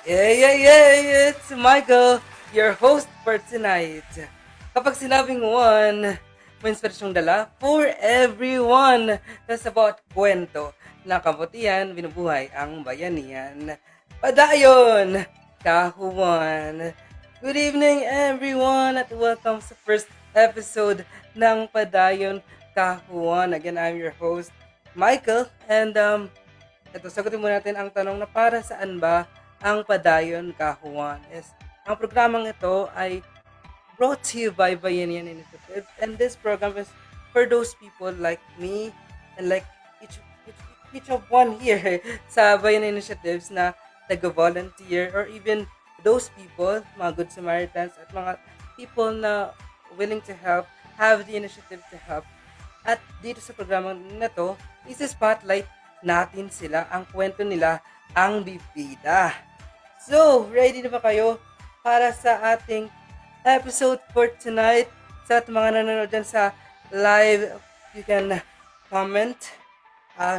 It's Michael, your host for tonight. Kapag sinabing one, may inspirasyong dala for everyone. That's about kwento na kabutihan, binubuhay ang bayanihan. Padayon, kahuwan. Good evening everyone at welcome sa first episode ng Padayon Kahuwan. Again, I'm your host, Michael, and ito, sagutin mo natin ang tanong na para saan ba ang Padayon Kahuwan. Ang programang ito ay brought to you by Bayanihan Initiative, and this program is for those people like me and like each, each, each of one here sa Bayanihan Initiatives na nag-volunteer or even those people, mga Good Samaritans at mga people na willing to help, have the initiative to help. At dito sa programa na to, is-spotlight natin sila, ang kwento nila, ang bibida. So, ready na ba kayo para sa ating episode for tonight? Sa ating mga nanonood dyan sa live, you can comment,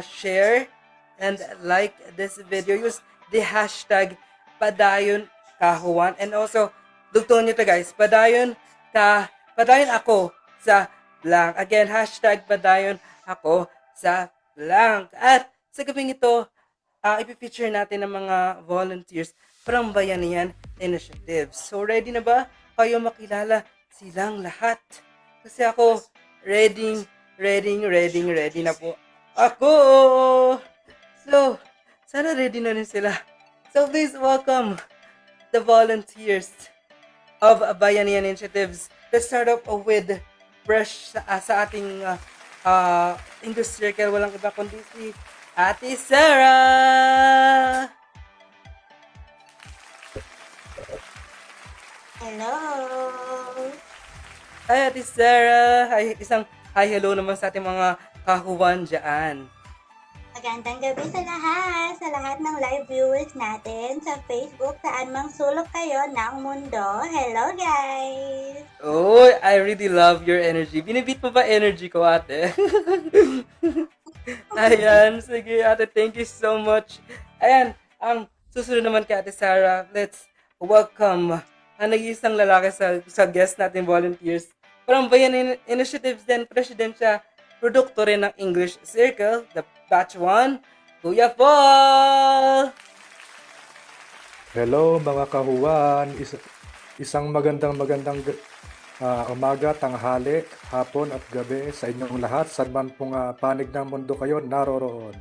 share, and like this video. Use the hashtag Padayon Kahuwan. And also, dugtungan nyo to guys, Padayon ako sa blank. Again, hashtag Padayon ako sa blank. At sa gabing ito, ipipicture natin ng mga volunteers from Bayanihan Initiative. So, ready na ba kayo makilala silang lahat? Kasi ako, ready na po ako! So, sana ready na rin sila. So, please welcome the volunteers of Bayanihan Initiatives. Let's start off with fresh sa ating English circle. Walang iba kundi si Ate Sarah! Hello! Hi, Ate Sarah! Isang hi, hello naman sa ating mga kahuwan dyan. Magandang gabi sa lahat ng live viewers natin sa Facebook, saan mang sulok kayo ng mundo. Hello, guys! Oh, I really love your energy. Binibit mo ba energy ko, ate? Ayan, sige, ate, thank you so much. Ayan, ang susunod naman kay Ate Sarah, let's welcome ang nag-iisang lalaki sa guest natin volunteers. From Bayan Initiatives din, president siya, produkto rin ng English Circle, the batch 1, Kuya Paul! Hello mga kahuwan, isang magandang umaga, tanghali, hapon at gabi sa inyong lahat. Saan man pong panig ng mundo kayo naroroon.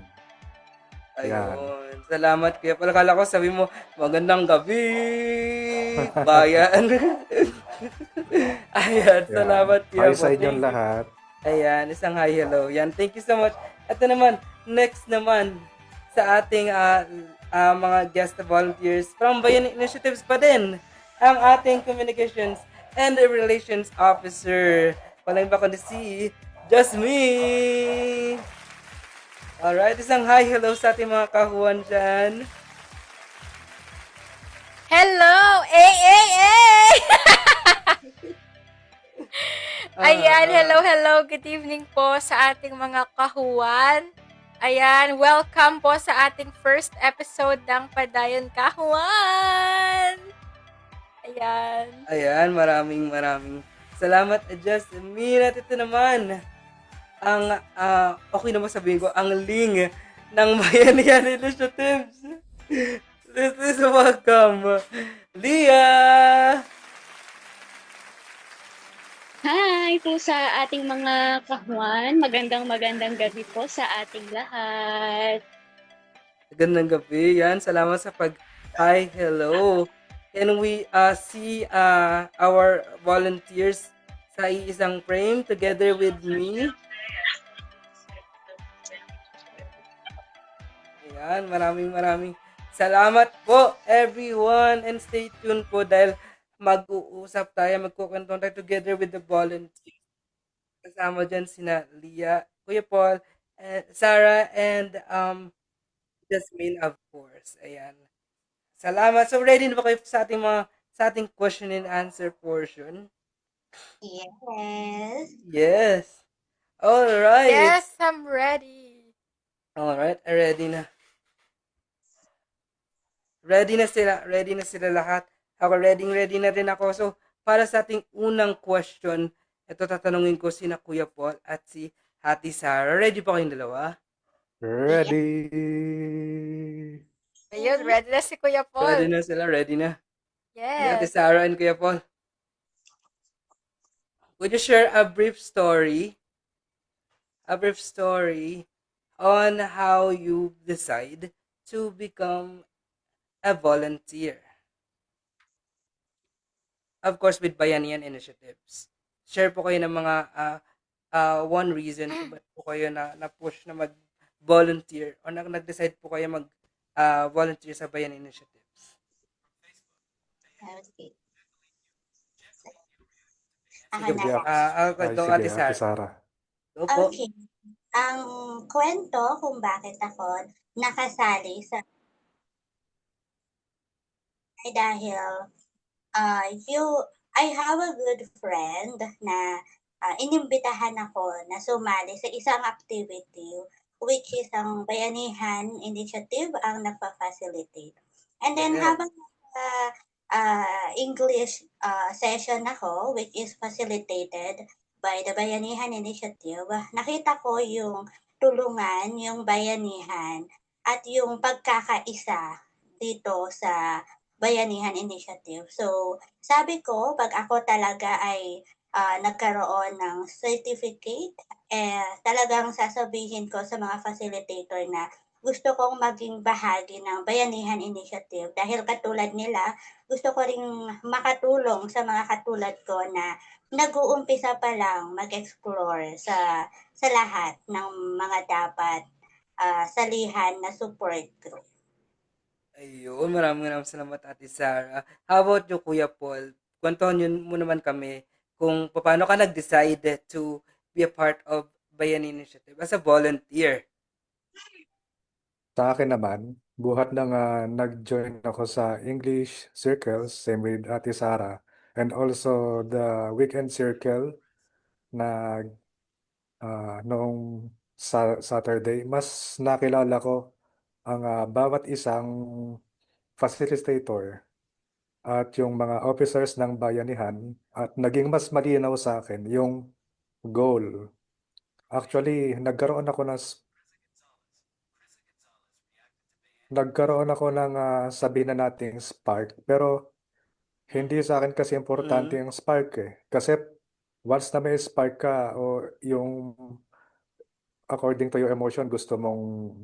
Ayan. Ayun. Salamat Kuya Paul. Akala ko sabi mo, magandang gabi, bayan. Ayan, Ayan. salamat Kuya Hi sa Paul. inyong lahat. Ayan, isang hi, hello. Yan, thank you so much. Ito naman, next naman sa ating mga guest volunteers from Bayan Initiatives pa din, ang ating Communications and Relations Officer. Walang iba kundi si Jasmine! Alright, isang hi, hello sa ating mga kahuwan dyan. Hello! Ay! Ayan, hello. Good evening po sa ating mga kahuwan. Ayan, welcome po sa ating first episode ng Padayon Kahuwan. Ayan, maraming salamat, Jasmine. At ito naman, ang, okay naman sabihin ko, ang ling ng Bayanihan Initiatives. This is welcome, Leah! Hi po sa ating mga kahuan. Magandang gabi po sa ating lahat. Magandang gabi. Yan, salamat sa hi, hello. Can we see our volunteers sa isang frame together with me? Ayan, maraming salamat po everyone and stay tuned po dahil mag-uusap tayo, magkukwento tayo together with the volunteers. Kasama dyan sina Leah, Kuya Paul, Sarah, and Jasmine, of course. Ayan. Salamat. So, ready na ba kayo sa ating question and answer portion? Yes! Yes. Alright. Yes, I'm ready. Alright, ready na. Ready na sila lahat. Ako ready na rin ako. So, para sa ating unang question, ito tatanungin ko sina Kuya Paul at si Ate Sarah. Ready pa kayong dalawa? Ready? Ayun, ready na si Kuya Ready Paul. na sila, ready na. Si Ate Yes. Sarah and Kuya Paul. Would you share a brief story on how you decide to become a volunteer? Of course, with Bayanihan Initiatives. Share po kayo ng mga one reason kung ba't po kayo na-push na mag-volunteer o nag-decide po kayo mag-volunteer sa Bayanihan Initiatives. Okay. Sige, Ako na. I'll Ay, go, sige, Ate Ate Sarah. Sarah. Go po. Okay. Ang kwento kung bakit ako nakasali sa ay dahil I have a good friend na inimbitahan ako na sumali sa isang activity which is ang Bayanihan Initiative ang nagpa-facilitate. And then Yes. habang English session ako which is facilitated by the Bayanihan Initiative, nakita ko yung tulungan, yung bayanihan at yung pagkakaisa dito sa Bayanihan Initiative. So, sabi ko, pag ako talaga ay nagkaroon ng certificate, talagang sasabihin ko sa mga facilitator na gusto kong maging bahagi ng Bayanihan Initiative dahil katulad nila, gusto ko ring makatulong sa mga katulad ko na nag-uumpisa pa lang mag-explore sa lahat ng mga dapat salihan na support group. Ayun, maraming salamat, Ate Sarah. How about you, Kuya Paul? Kwentuhan mo naman kami kung paano ka nag-decide to be a part of Bayanihan Initiative as a volunteer. Sa akin naman, buhat na nga nag-join ako sa English circles, same with Ate Sarah, and also the weekend circle na noong Saturday, mas nakilala ko ang bawat isang facilitator at yung mga officers ng bayanihan at naging mas malinaw sa akin yung goal. Actually, nagkaroon ako ng sabihin na nating spark, pero hindi sa akin kasi importante yung spark eh. Kasi once na may spark ka o yung according to your emotion gusto mong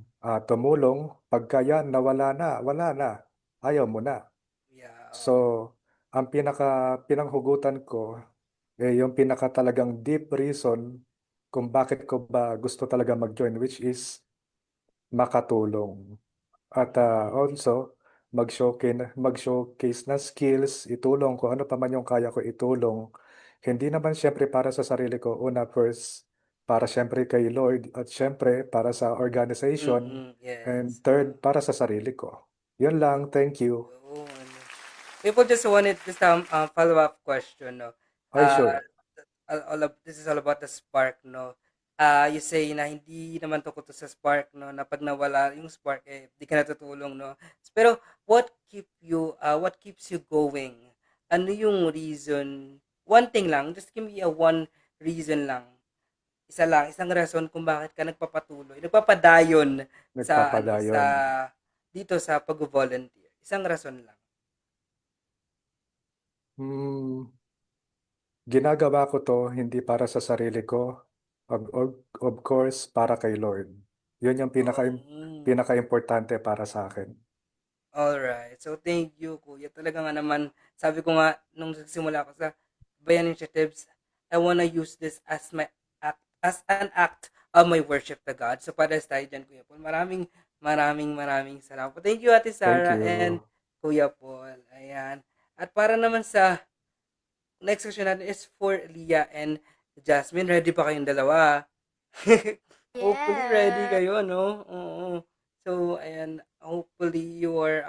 tumulong, pagka yan nawala na, wala na, ayaw mo na. Yeah. So, ang pinanghugutan ko yung pinaka talagang deep reason kung bakit ko ba gusto talaga mag-join, which is makatulong. At also, mag-showcase na skills, itulong kung ano pa man yung kaya ko itulong. Hindi naman syempre para sa sarili ko, una first, para syempre kay Lord, at syempre para sa organization, and Yes. third, para sa sarili ko. Yun lang, thank you. Yun. People just wanted just follow-up question, no? Ay, sure. This is all about the spark, no? You say na hindi naman tungkol to sa spark, no? Na pag nawala yung spark, di ka natutulong, no? Pero what keeps you going? Ano yung reason? One thing lang, just give me one reason lang. Isang rason kung bakit ka nagpapadayon sa Nagpapadayon. dito sa pag-volunteer. Isang rason lang. Ginagawa ko to hindi para sa sarili ko, of course, para kay Lord. Yun yung pinaka-importante para sa akin. Alright. So, thank you, Kuya. Talaga nga naman, sabi ko nga, nung nagsimula ko sa Bayan Initiatives, I wanna use this as an act of my worship to God. So, para tayo dyan, Kuya Paul. Maraming salamat. Thank you, Ate Sarah Thank you. and Kuya Paul. Ayan. At para naman sa next question natin is for Leah and Jasmine. Ready pa kayong dalawa? Hopefully ready Yes. kayo, no? Oo. So, ayan, hopefully you are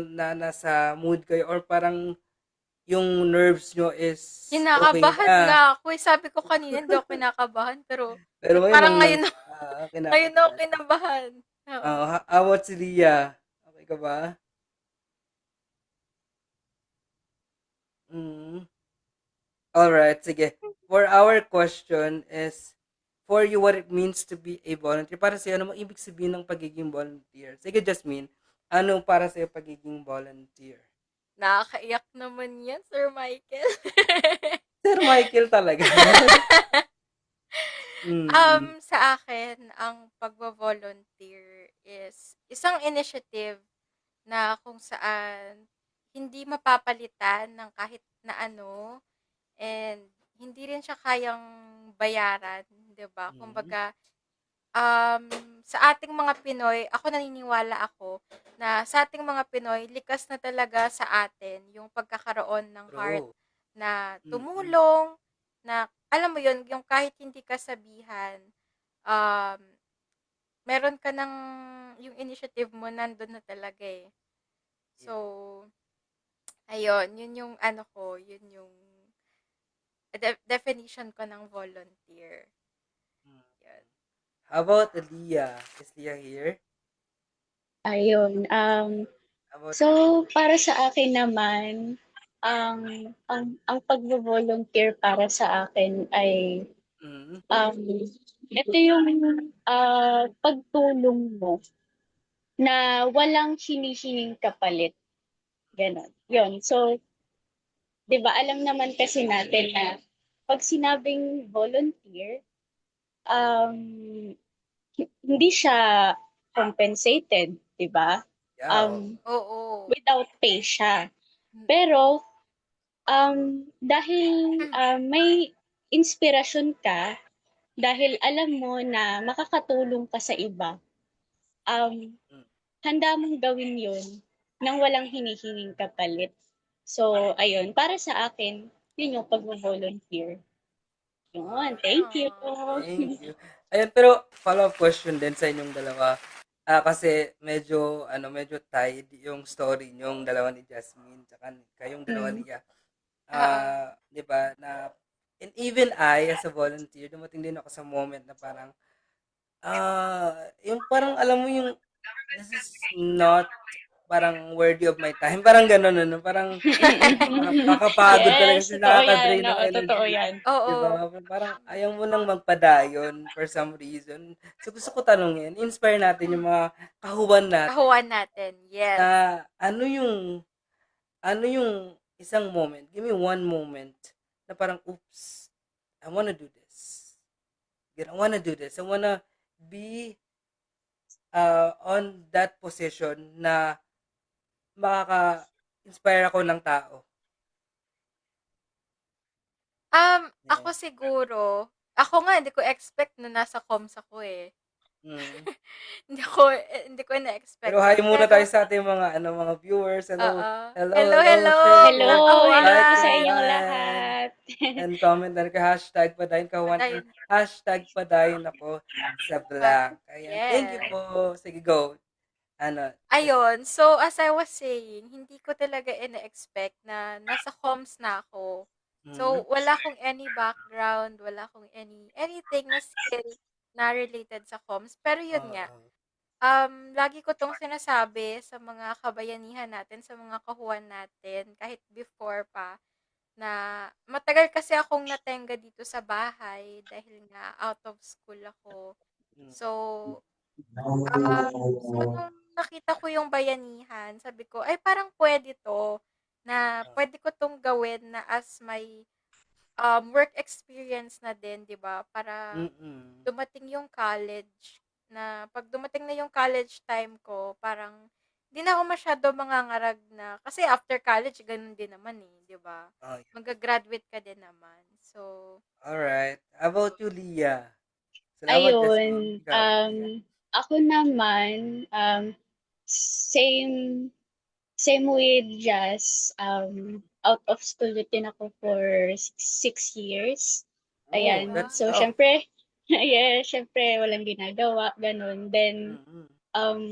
na nasa mood kayo or parang yung nerves nyo is Kinakabahan okay na. nga ako. Sabi ko kanina, hindi ako kinakabahan. Pero Pero parang ngayon kinakabahan. ako kinabahan. Oo. How about si Leah? Okay Okay ka ba? Mm. Alright, sige. For our question is, for you, what it means to be a volunteer. Para sa'yo, ano mo ibig sabihin ng pagiging volunteer? Sige, Jasmine, ano para sa'yo pagiging volunteer? Nakakaiyak naman yan, Sir Michael. Sir Michael talaga. Sa akin, ang pagvo-volunteer is isang initiative na kung saan hindi mapapalitan ng kahit na ano, and hindi rin siya kayang bayaran, 'di ba? Mm. Kumbaga, um, sa ating mga Pinoy, naniniwala ako na sa ating mga Pinoy, likas na talaga sa atin yung pagkakaroon ng heart True. na Mm. tumulong, na alam mo yun, yung kahit hindi ka sabihan, um, meron ka ng, yung initiative mo nandun na talaga eh. So, Yeah. ayun, yun yung ano ko, yun yung definition ko ng volunteer. Mm. Yun. How about Leah? Is Leah here? Ayun. How about So, you? para sa akin naman, ang pagvo-volunteer para sa akin ay Mm. ito yung pagtulong mo na walang hinihinging kapalit. Ganon. Yun. So, di ba, alam naman kasi natin na pag sinabing volunteer, um, hindi siya compensated, di ba? Yeah. Oo. Without pay siya. Mm. Pero, dahil may inspirasyon ka, dahil alam mo na makakatulong ka sa iba, Mm. handa mong gawin yun nang walang hinihinging kapalit. So, ayun, para sa akin, yun yung pag-volunteer. Yun, thank you. Thank you. Ayun, pero follow-up question din sa inyong dalawa. Kasi medyo tied yung story niyong dalawa ni Jasmine tsaka kayong dalawa Mm. niya. Oo. 'Di ba, na and even I as a volunteer, dumating din ako sa moment na parang yung parang alam mo yung this is not parang worthy of my time. Parang gano'n ano, parang nakakapagod talaga Yes, kasi totoo yan. nakaka-drain ng Oo, totoo energy. yan. 'Di Oo. ba? Parang ayaw mo nang magpadayon for some reason. So gusto ko tanungin, inspire natin yung mga kahuwan natin Kahuwan natin. Yes. na ano yung isang moment, give me one moment na parang, oops, I wanna do this. I wanna do this. I wanna be on that position na makaka-inspire ako ng tao. Ako Yan. siguro, ako nga hindi ko expect na nasa comms ako eh. Mm. Hindi ko Pero na-expect hi yun. muna tayo sa ating mga viewers. Hello. Oo. Hello, Hello, hello. hello, Share Hello, your mga hello like po sa and kahuwan. inyong comment. lahat. And comment na rin ka, hashtag padayon kawan or Padayon. hashtag padayon ako sa vlog. Ayan. Thank you Yes. po. Sige, go. Ano? Ayun. So, as I was saying, hindi ko talaga ina-expect na nasa comms na ako. Mm. So, wala akong any background, wala akong anything na skill na related sa comms. Pero yun nga, Oo. lagi ko 'tong sinasabi sa mga kabayanihan natin, sa mga kahuwan natin, kahit before pa, na matagal kasi akong natenga dito sa bahay dahil nga out of school ako. Mm. So, nung nakita ko yung bayanihan, sabi ko, ay parang pwede 'to, na pwede ko 'tong gawin na as my work experience na din, 'di ba? Para Mm. dumating yung college, na 'pag dumating na yung college time ko, parang 'di na ako masyado mangangarag na, kasi after college ganun din naman eh, 'di ba? Oh, yeah. Magga-graduate ka din naman. So, Alright. How about you, Leah? Salamat, Jasmine. Ayun, Ikaw, Leah. ako naman, same same with Jazz, out of school din ako for 6 years. Oh, Ayan, that's so wow. tough. siyempre, yeah, siyempre walang ginagawa, gano'n. Then, Mm-mm. um,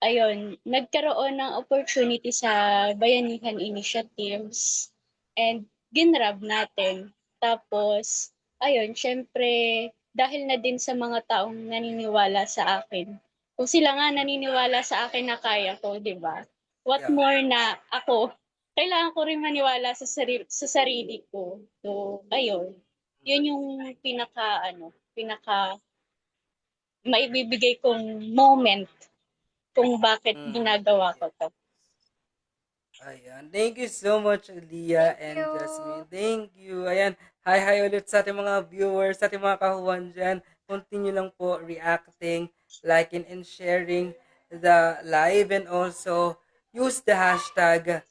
ayun, nagkaroon ng opportunity sa Bayanihan Initiatives and ginrab natin. Tapos, ayun, syempre, dahil na din sa mga taong naniniwala sa akin, Kung sila nga naniniwala sa akin na kaya ko, 'di ba? What Yeah. more na ako, kailangan ko rin maniwala sa sarili ko. So, ayun. Yun yung pinaka maibibigay kong moment kung bakit Mm. ginagawa ko 'to. Ayan. Thank you so much, Leah Thank and you. Jasmine. Thank you. Ayan. Hi ulit sa ating mga viewers, sa ating mga kahuwan dyan. Continue lang po reacting, liking, and sharing the live, and also use the hashtag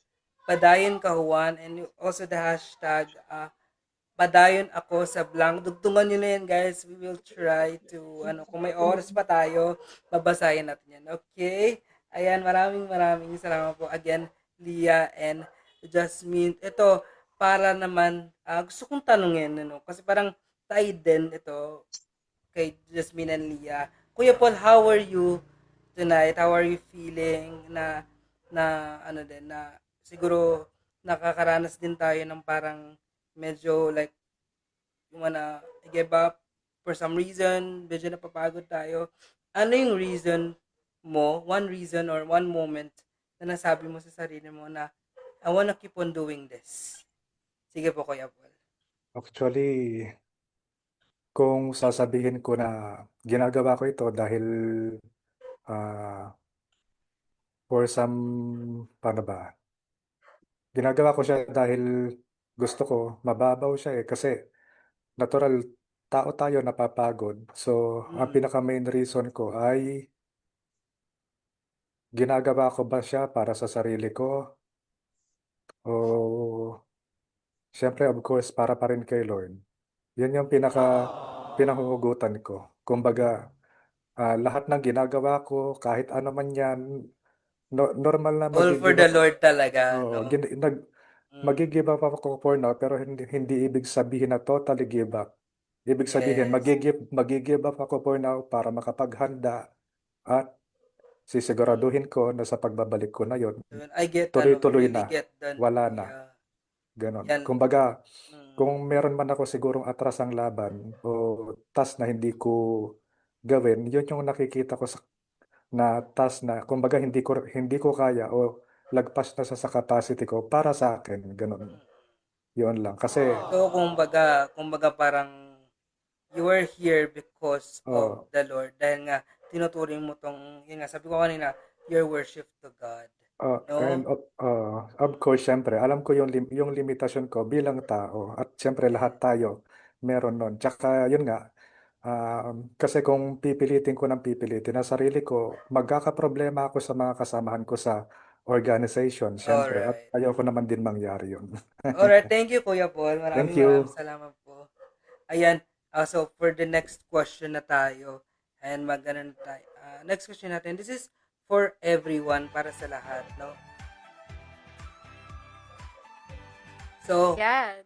Padayon Kahuwan, and also the hashtag Padayon Ako sa Blank. Dugtungan nyo na yan, guys. We will try to, kung may oras pa tayo, babasahin natin yan. Okay? Ayan, maraming salamat po again, Leah and Jasmine. Ito, para naman, gusto kong tanungin, kasi parang tied din ito kay Jasmine and Leah. Kuya Paul, how are you tonight? How are you feeling na siguro nakakaranas din tayo ng parang medyo like you wanna give up for some reason, medyo napapagod tayo. Ano yung reason mo, one reason or one moment na nasabi mo sa sarili mo na I wanna keep on doing this? Sige po, Kuya Paul. Actually, kung sasabihin ko na ginagawa ko ito dahil ah, for some, paano ba? Ginagawa ko siya dahil gusto ko, mababaw siya kasi natural tao tayo napapagod. So, ang Mm. pinaka main reason ko ay ginagawa ko ba siya para sa sarili ko o siyempre of course para pa rin kay Lord. Yun yung pinahuhugutan ko. Kumbaga, lahat ng ginagawa ko, kahit ano man yan, normal na All for mag-give the up. Lord talaga, Oo, no? Mm. mag-give up ako for now, pero hindi ibig sabihin na totally give up. Ibig sabihin, Yes. mag-give up ako for now para makapaghanda at sisiguraduhin ko na sa pagbabalik ko na yon, I get, tuloy-tuloy really na, get done. wala na, Yeah. ganon. Yan. Kumbaga, Mm. kung meron man ako sigurong atrasang laban o task na hindi ko gawin, yun yung nakikita ko na task na kumbaga hindi ko kaya o lagpas na sa capacity ko para sa akin, ganon. Yun lang. Kasi, So, kumbaga parang you are here because of oh, the Lord. Dahil nga, tinuturing mo tong, yun nga, sabi ko kanina, your worship to God. and No? of course, syempre, alam ko yung limitasyon ko bilang tao at syempre Yeah. lahat tayo meron nun. Tsaka yun nga, kasi kung pipilitin ko ng pipilitin na sarili ko, magkakaproblema ako sa mga kasamahan ko sa organization, syempre, at Alright. ayoko naman din mangyari yun. Alright, thank you, Kuya Paul. Thank Maraming you. salamat po. Ayan, so for the next question na tayo, and magano na tayo. Next question natin, this is for everyone, para sa lahat, no? So, Yan.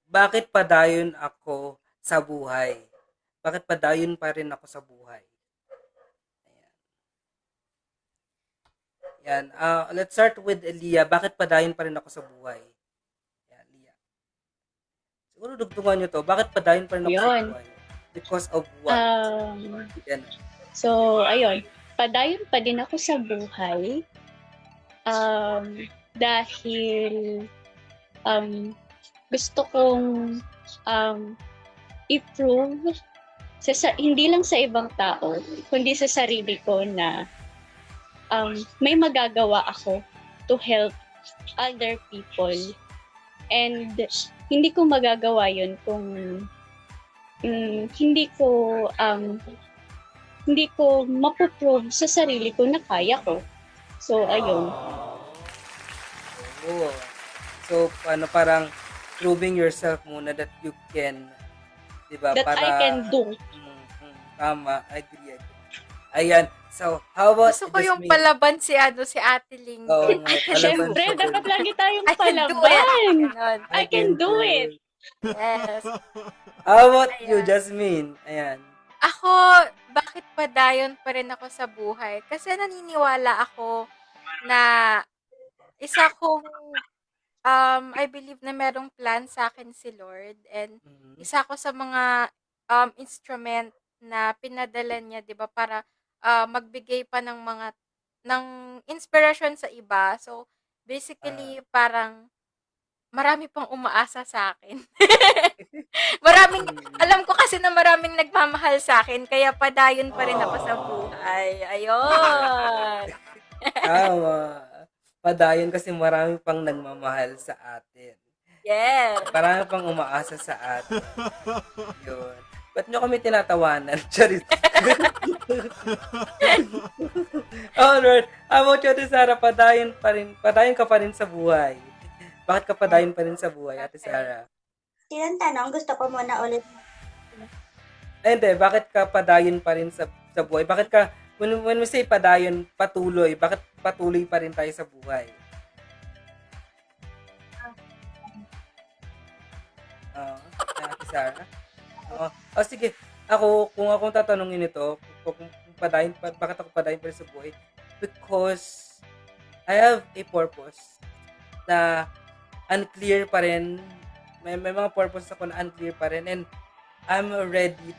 bakit padayon ako sa buhay? Bakit padayon pa rin ako sa buhay? Ayan. Let's start with Leah. Bakit padayon pa rin ako sa buhay? Ayan, Leah. Siguro dugtungan nyo to. Bakit padayon pa rin ako sa Yun. buhay? Because of what? Yan. So, ayun. Padayon pa din ako sa buhay. Dahil gusto kong i-prove hindi lang sa ibang tao, kundi sa sarili ko na may magagawa ako to help other people. And hindi ko magagawa yun kung hindi ko mapuprove sa sarili ko na kaya ko. So, ayun. Oo. So, parang proving yourself muna that you can, di ba? That I can do. Tama, agree. Ayan. So, how about Gusto ko yung Jasmine? palaban si Siyempre, Oo nga, palaban Siyempre, siya dapat dun. lagi tayong I can do it. palaban. Ganon. I can do it. Yes. How about you, Ayan. Jasmine? Ayan. Ako, bakit padayon pa rin ako sa buhay? Kasi naniniwala ako na isa kong I believe na merong plan sa akin si Lord, and Mhm. isa ako sa mga instrument na pinadala niya, 'di ba, para magbigay pa ng mga ng inspiration sa iba. So basically parang marami pang umaasa sa akin. Maraming alam ko kasi na maraming nagmamahal sa akin kaya padayon pa rin ako sa buhay. Ayun. Tama. Padayon kasi marami pang nagmamahal sa atin. Yes. Marami pang umaasa sa atin. Yun. Ba't nyo kami tinatawanan? Charis. Alright. How about you, Ate Sara? Padayon ka pa rin sa buhay. Bakit ka padayon pa rin sa buhay, Ate Sara? Sinong tanong? Gusto ko muna ulit. Ay, hindi. Bakit ka padayon pa rin sa buhay? Bakit ka, when we say padayon, patuloy, bakit patuloy pa rin tayo sa buhay? Ate Sara? Sige. Kung akong tatanungin ito, kung bakit ako padayon pa rin sa buhay? Because I have a purpose na unclear pa rin. May mga purpose ako na unclear pa rin, and I'm ready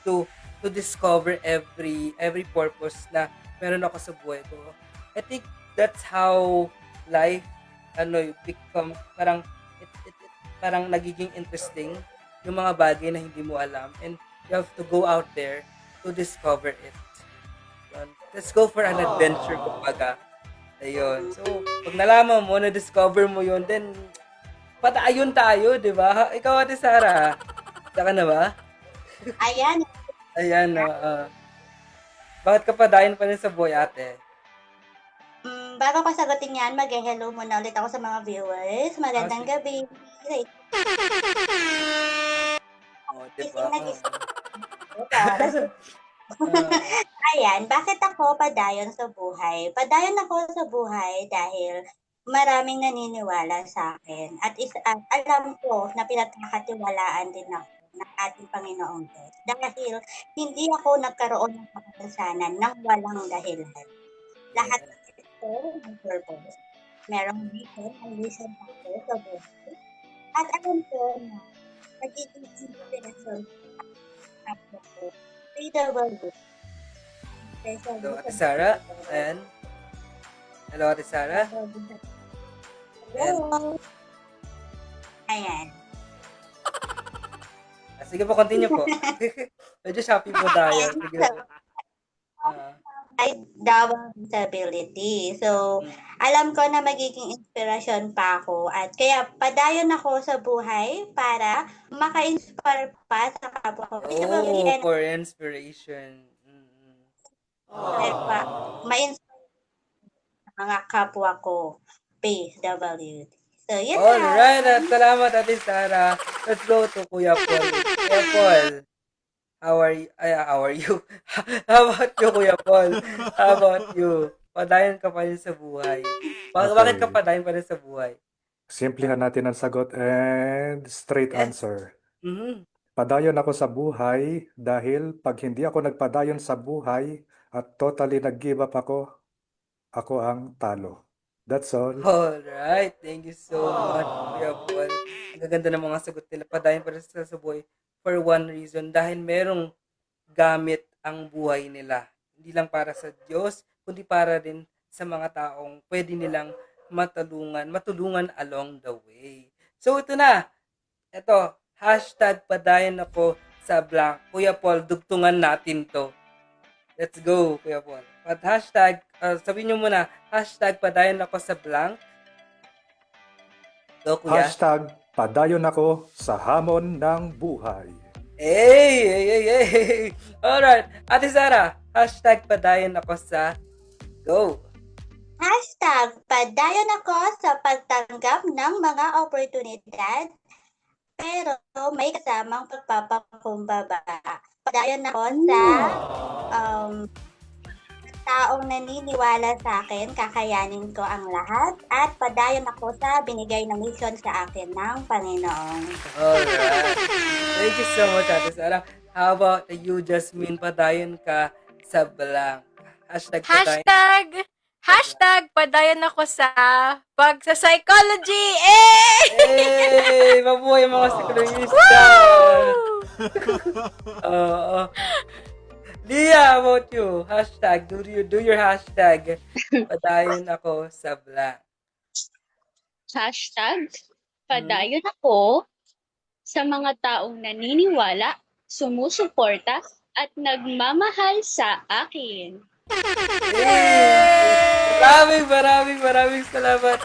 to discover every purpose na meron ako sa buhay ko. I think that's how life become parang nagiging interesting yung mga bagay na hindi mo alam, and you have to go out there to discover it. Yun. Let's go for an adventure, kumbaga. Ayun. So, pag nalaman mo, na-discover mo yun, then padayon tayo, di ba? Ikaw, Ate Sara, saka na ba? Ayan. Ayan, bakit ka padayon pa rin sa buhay, ate? Bago ko sagutin yan, mag-hello muna ulit ako sa mga viewers. Magandang gabi. Diba? Ayan, bakit ako padayon sa buhay? Padayon ako sa buhay dahil maraming naniniwala sa akin. At alam ko na pinagkakatiwalaan din ako ng ating Panginoong Diyos. Dahil hindi ako nagkaroon ng kapansanan ng walang dahilan. Lahat ng ito may purpose. Merong reason, ang reason ako sa buhay. At alam ko na nagiging inspiration ako ko. PW. Hello, Ate Sara. Ayan. Hello, Ate Sara. Hello. Ayan. Sige po, continue po. Medyo shopping po tayo. Sige po. Ay, double disability. So, alam ko na magiging inspiration pa ako at kaya padayon ako sa buhay para maka-inspire pa sa kapwa ko. For inspiration. Pa, ma-inspire sa mga kapwa ko. PWD. So, yun na. Alright, at salamat, Ate Sara. Let's go to Kuya Paul. Kuya Paul, how are you? How about you, Kuya Paul? How about you? Padayon ka pa rin sa buhay. Bakit ka padayon pa rin sa buhay? Simplihan natin ang sagot and straight answer. Mm-hmm. Padayon ako sa buhay dahil pag hindi ako nagpadayon sa buhay at totally nag-give up ako ang talo. That's all. Alright, thank you so much, Kuya Paul. Ang gaganda ng mga sagot nila. Padayon pa rin sa buhay for one reason. Dahil merong gamit ang buhay nila. Hindi lang para sa Diyos, kundi para din sa mga taong pwede nilang matulungan along the way. So ito na. Ito, #padayon ako sa blank. Kuya Paul, dugtungan natin to. Let's go, Kuya Paul. At sabihin nyo muna, #padayon ako sa blank. Go, Kuya. #padayon ako sa hamon ng buhay. Hey! Alright. Ate Sara, #padayon ako sa go. #padayon ako sa pagtanggap ng mga oportunidad pero may kasamang pagpapakumbaba. Padayon ako sa taong naniniwala sa akin, kakayanin ko ang lahat, at padayon ako sa binigay na mission sa akin ng Panginoon. Alright. Thank you so much, Ate Sara. How about you, Jasmine? Padayon ka sa blank. #padayon. Padayon ako sa pagsa-psychology. Eh! Hey! Mabuhay mga psikologista! Oo. Leah, how about you? Hashtag, do your hashtag. Padayon ako sa blank. Hashtag, Hmm? padayon ako sa mga taong naniniwala, sumusuporta, at nagmamahal sa akin. Yay! Maraming salamat,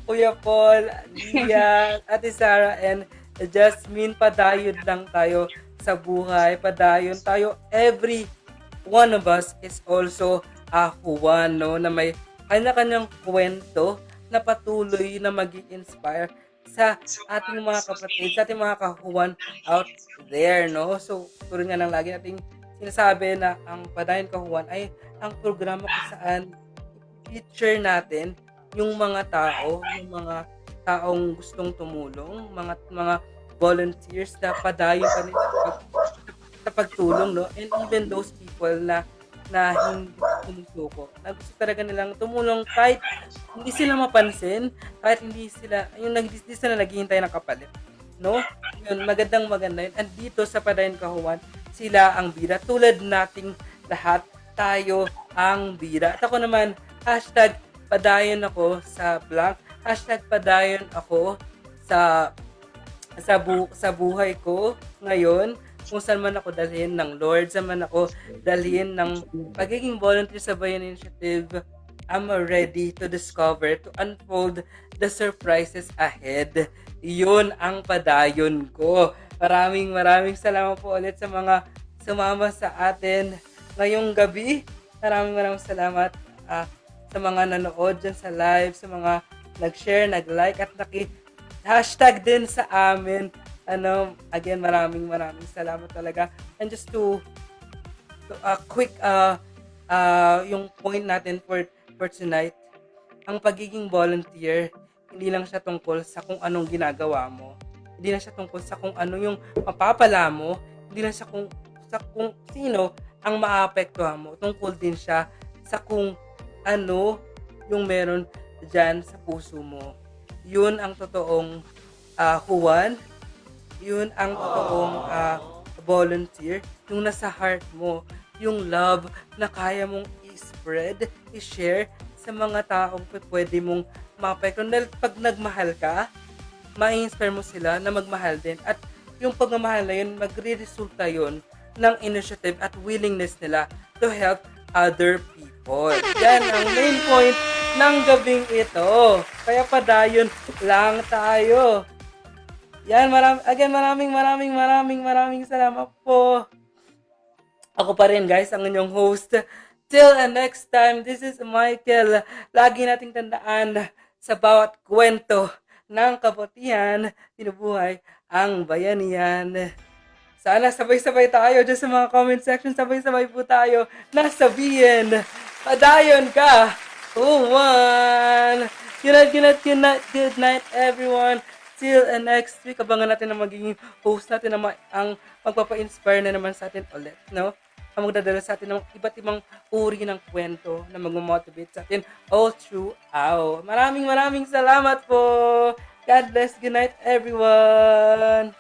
Kuya Paul, Leah, Ate Sarah, and Jasmine. Padayon lang tayo sa buhay. Padayon tayo. Every one of us is also a Juan, no? Na may kanya-kanyang kwento na patuloy na mag-inspire sa ating mga kapatid, sa ating mga kahuwan out there, no? So, tuloy nga lang lagi nating sinasabi na ang Padayon Kahuwan ay ang programa kung saan feature natin yung mga tao, yung mga taong gustong tumulong, mga volunteers na padayon pa rin sa pagtulong, no? And even those people na hindi sumusuko, na gusto talaga nilang tumulong kahit hindi sila mapansin, kahit hindi sila naghihintay ng kapalit, no? Yun, maganda yun. And dito sa Padayon Kahuwan, sila ang bida. Tulad nating lahat, tayo ang bida. At ako naman, hashtag padayon ako sa blank, hashtag padayon ako sa buhay ko ngayon, kung saan man ako dalhin ng Lord, saan man ako dalhin ng pagiging volunteer sa Bayan Initiative. I'm ready to discover, to unfold the surprises ahead. Yun ang padayon ko. Maraming salamat po ulit sa mga sumama sa atin ngayong gabi. Maraming salamat sa mga nanood dyan sa live, sa mga nag-share, nag-like, at hashtag din sa amin. Again, maraming salamat talaga. And just to quick yung point natin for tonight, ang pagiging volunteer, hindi lang siya tungkol sa kung anong ginagawa mo. Hindi lang siya tungkol sa kung ano yung mapapala mo. Hindi lang siya sa kung sino ang maapektuhan mo. Tungkol din siya sa kung ano yung meron dyan sa puso mo. Yun ang totoong Juan. Yun ang totoong volunteer. Yung nasa heart mo. Yung love na kaya mong i-spread, i-share sa mga taong pwede mong maapektuhan. Dahil pag nagmahal ka, ma-inspire mo sila na magmahal din. At yung pagmamahal na yun, magre-resulta yun ng initiative at willingness nila to help other people. Yan ang main point ng gabing ito. Kaya padayon lang tayo. Yan, maraming salamat po. Ako pa rin, guys, ang inyong host. Till next time, this is Michael. Lagi nating tandaan sa bawat kwento ng kabutihan, binubuhay ang bayanihan. Sana sabay-sabay tayo dyan sa mga comment section. Sabay-sabay po tayo na sabihin, padayon ka, Juan! Good night, everyone. Till next week, abangan natin ang magiging host natin na ang magpapa-inspire na naman sa atin ulit, no? Ang magdadala sa atin ng iba't ibang uri ng kwento na mag-motivate sa atin all throughout. Maraming salamat po. God bless. Good night, everyone.